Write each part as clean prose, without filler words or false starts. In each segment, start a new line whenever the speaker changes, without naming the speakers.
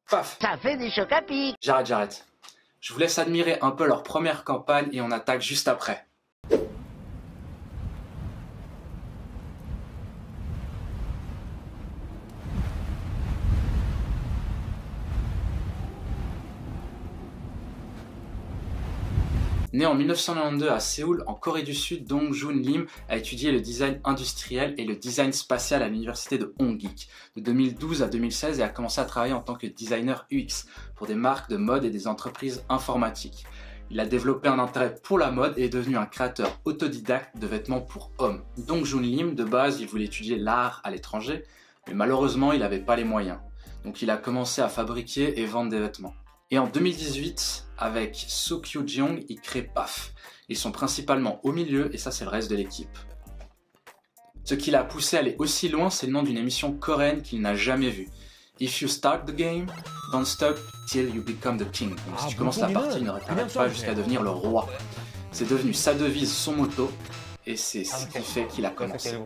Paf!
Ça fait des chocs à pic.
J'arrête. Je vous laisse admirer un peu leur première campagne et on attaque juste après. Né en 1992 à Séoul, en Corée du Sud, Dong Joon Lim a étudié le design industriel et le design spatial à l'université de Hongik de 2012 à 2016 et a commencé à travailler en tant que designer UX pour des marques de mode et des entreprises informatiques. Il a développé un intérêt pour la mode et est devenu un créateur autodidacte de vêtements pour hommes. Dong Joon Lim, de base, il voulait étudier l'art à l'étranger, mais malheureusement, il n'avait pas les moyens. Donc il a commencé à fabriquer et vendre des vêtements. Et en 2018, avec Soo Kyu-jeong, il crée PAF. Ils sont principalement au milieu et ça c'est le reste de l'équipe. Ce qui l'a poussé à aller aussi loin, c'est le nom d'une émission coréenne qu'il n'a jamais vue. If you start the game, don't stop till you become the king. Donc si tu commences la partie, ne t'arrête pas jusqu'à devenir le roi. C'est devenu sa devise, son motto, et c'est ce qui fait qu'il a commencé.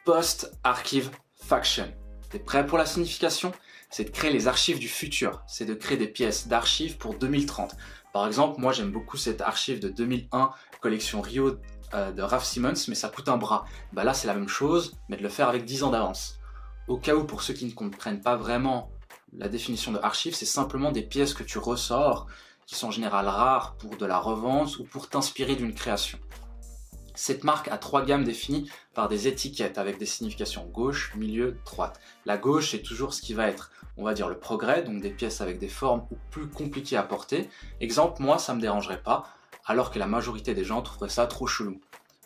Post-Archive Faction. T'es prêt pour la signification? C'est de créer les archives du futur, c'est de créer des pièces d'archives pour 2030. Par exemple, moi j'aime beaucoup cette archive de 2001, collection Rio de Raf Simons, mais ça coûte un bras. Bah là c'est la même chose, mais de le faire avec 10 ans d'avance. Au cas où, pour ceux qui ne comprennent pas vraiment la définition de archive, c'est simplement des pièces que tu ressors, qui sont en général rares pour de la revente ou pour t'inspirer d'une création. Cette marque a 3 gammes définies par des étiquettes avec des significations gauche, milieu, droite. La gauche, c'est toujours ce qui va être, on va dire, le progrès, donc des pièces avec des formes ou plus compliquées à porter. Exemple, moi, ça me dérangerait pas, alors que la majorité des gens trouveraient ça trop chelou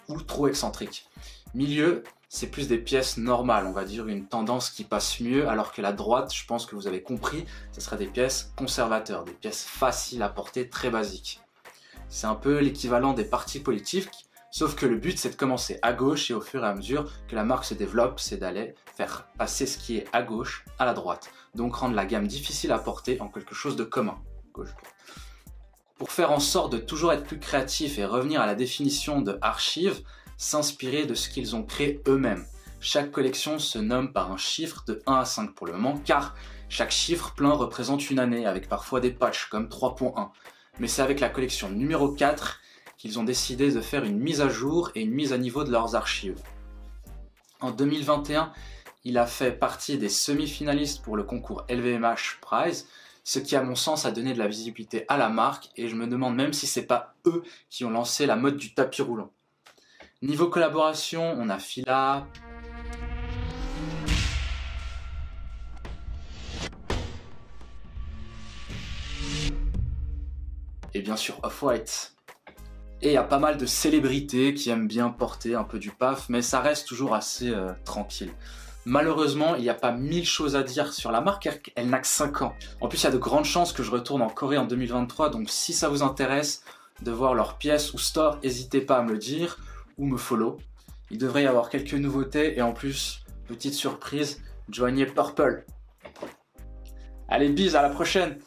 ou trop excentrique. Milieu, c'est plus des pièces normales, on va dire une tendance qui passe mieux, alors que la droite, je pense que vous avez compris, ce serait des pièces conservateurs, des pièces faciles à porter, très basiques. C'est un peu l'équivalent des partis politiques. Sauf que le but c'est de commencer à gauche et au fur et à mesure que la marque se développe, c'est d'aller faire passer ce qui est à gauche à la droite. Donc rendre la gamme difficile à porter en quelque chose de commun. Pour faire en sorte de toujours être plus créatif et revenir à la définition de archive, s'inspirer de ce qu'ils ont créé eux-mêmes. Chaque collection se nomme par un chiffre de 1 à 5 pour le moment, car chaque chiffre plein représente une année, avec parfois des patchs comme 3.1. Mais c'est avec la collection numéro 4 qu'ils ont décidé de faire une mise à jour et une mise à niveau de leurs archives. En 2021, il a fait partie des semi-finalistes pour le concours LVMH Prize, ce qui à mon sens a donné de la visibilité à la marque et je me demande même si c'est pas eux qui ont lancé la mode du tapis roulant. Niveau collaboration, on a Fila, et bien sûr Off-White. Et il y a pas mal de célébrités qui aiment bien porter un peu du PAF, mais ça reste toujours assez tranquille. Malheureusement, il n'y a pas 1000 choses à dire sur la marque, car elle n'a que 5 ans. En plus, il y a de grandes chances que je retourne en Corée en 2023, donc si ça vous intéresse de voir leurs pièces ou stores, n'hésitez pas à me le dire ou me follow. Il devrait y avoir quelques nouveautés et en plus, petite surprise, joignez Purple. Allez, bis, à la prochaine!